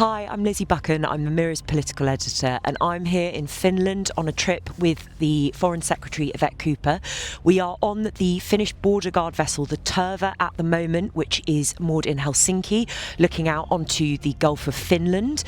Hi, I'm Lizzie Buchan. I'm the Mirror's political editor, and I'm here in Finland on a trip with the Foreign Secretary Yvette Cooper. We are on the Finnish Border Guard vessel, the Turva, at the moment, which is moored in Helsinki, looking out onto the Gulf of Finland.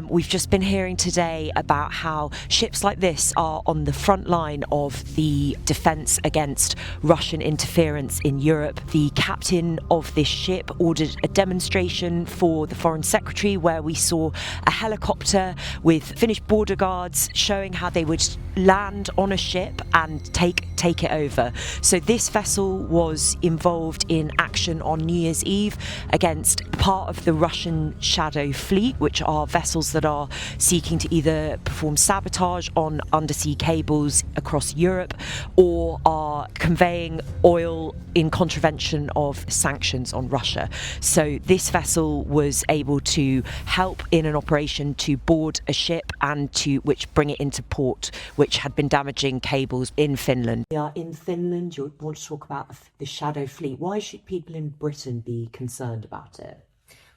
We've just been hearing today about how ships like this are on the front line of the defence against Russian interference in Europe. The captain of this ship ordered a demonstration for the Foreign Secretary where we saw a helicopter with Finnish border guards showing how they would land on a ship and take it over. So this vessel was involved in action on New Year's Eve against part of the Russian shadow fleet, which are vessels that are seeking to either perform sabotage on undersea cables across Europe or are conveying oil in contravention of sanctions on Russia. So this vessel was able to help in an operation to board a ship and to bring it into port, which had been damaging cables in Finland. We are in Finland. You want to talk about the shadow fleet. Why should people in Britain be concerned about it?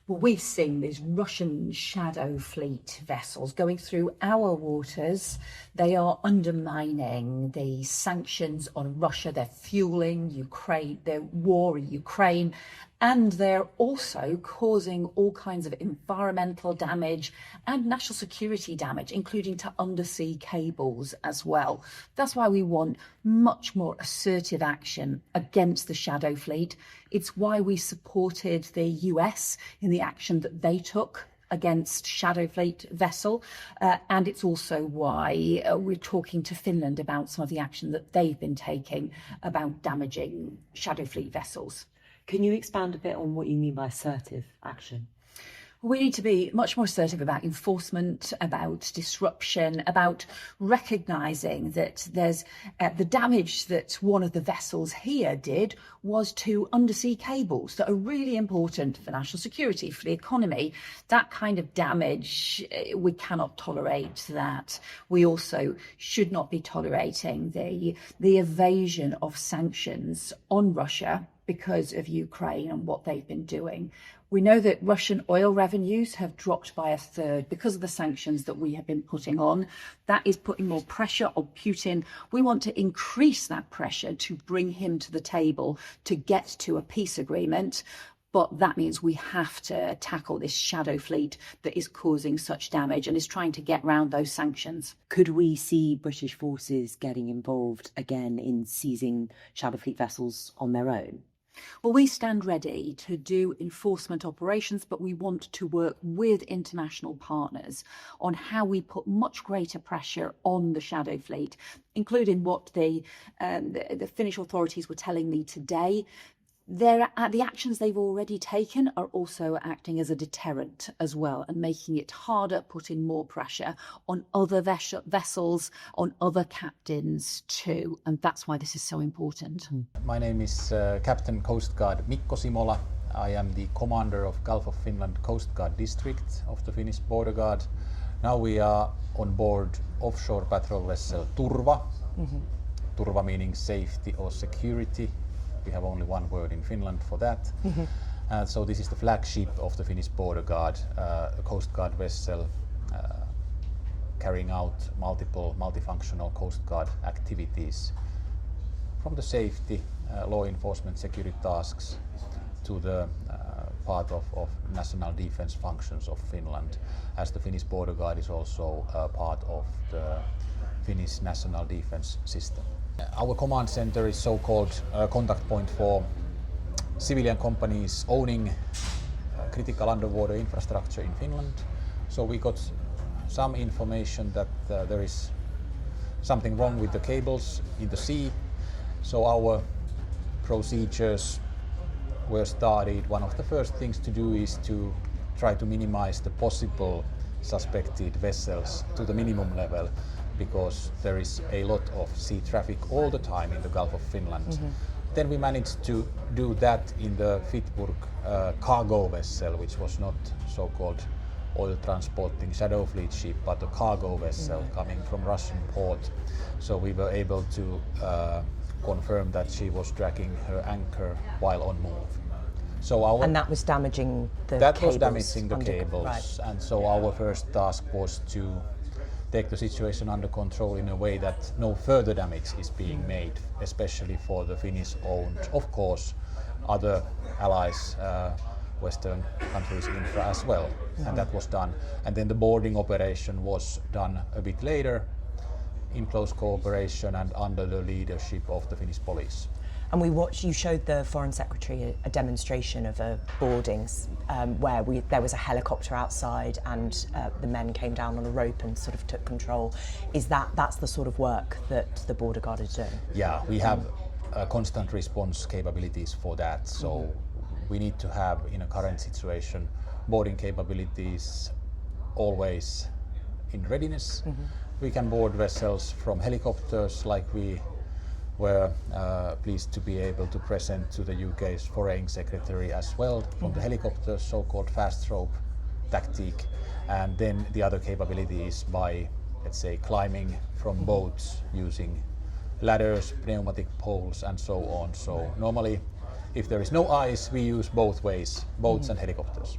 Well, we've seen these Russian shadow fleet vessels going through our waters. They are undermining the sanctions on Russia. They're fueling Ukraine, their war in Ukraine, and they're also causing all kinds of environmental damage and national security damage, including to undersea cables as well. That's why we want much more assertive action against the shadow fleet. It's why we supported the US in the action that they took against shadow fleet vessel, and it's also why we're talking to Finland about some of the action that they've been taking about damaging shadow fleet vessels. Can you expand a bit on what you mean by assertive action? We need to be much more assertive about enforcement, about disruption, about recognising that there's the damage that one of the vessels here did was to undersea cables that are really important for national security, for the economy. That kind of damage, we cannot tolerate that. We also should not be tolerating the evasion of sanctions on Russia because of Ukraine and what they've been doing. We know that Russian oil revenues have dropped by a third because of the sanctions that we have been putting on. That is putting more pressure on Putin. We want to increase that pressure to bring him to the table to get to a peace agreement. But that means we have to tackle this shadow fleet that is causing such damage and is trying to get around those sanctions. Could we see British forces getting involved again in seizing shadow fleet vessels on their own? Well, we stand ready to do enforcement operations, but we want to work with international partners on how we put much greater pressure on the shadow fleet, including what the Finnish authorities were telling me today. The actions they've already taken are also acting as a deterrent as well and making it harder, putting more pressure on other vessels, on other captains too. And that's why this is so important. My name is Captain Coast Guard Mikko Simola. I am the commander of Gulf of Finland Coast Guard District of the Finnish Border Guard. Now we are on board offshore patrol vessel Turva. Turva meaning safety or security. We have only one word in Finland for that. So this is the flagship of the Finnish Border Guard, a Coast Guard vessel carrying out multifunctional Coast Guard activities from the safety, law enforcement, security tasks to the part of national defense functions of Finland, as the Finnish Border Guard is also part of the Finnish national defense system. Our command center is so-called contact point for civilian companies owning critical underwater infrastructure in Finland. So we got some information that there is something wrong with the cables in the sea. So our procedures were started. One of the first things to do is to try to minimize the possible suspected vessels to the minimum level, because there is a lot of sea traffic all the time in the Gulf of Finland. Then we managed to do that in the Fitburg cargo vessel, which was not so-called oil transporting shadow fleet ship, but a cargo vessel coming from Russian port. So we were able to confirm that she was dragging her anchor while on move. So our And that was damaging the that cables. was damaging the under- cables, Right. and so our first task was to take the situation under control in a way that no further damage is being made, especially for the Finnish-owned, of course, other allies, Western countries' infra as well, and that was done. And then the boarding operation was done a bit later, in close cooperation and under the leadership of the Finnish police. And you showed the Foreign Secretary a demonstration of a boardings where there was a helicopter outside and the men came down on a rope and sort of took control. That's the sort of work that the Border Guard is doing? Yeah, we have constant response capabilities for that. So we need to have, in a current situation, boarding capabilities always in readiness. We can board vessels from helicopters, like we were pleased to be able to present to the UK's Foreign Secretary as well, from the helicopters, so-called fast rope tactic. And then the other capability is by, let's say, climbing from boats using ladders, pneumatic poles, and so on. So normally, if there is no ice, we use both ways, boats and helicopters.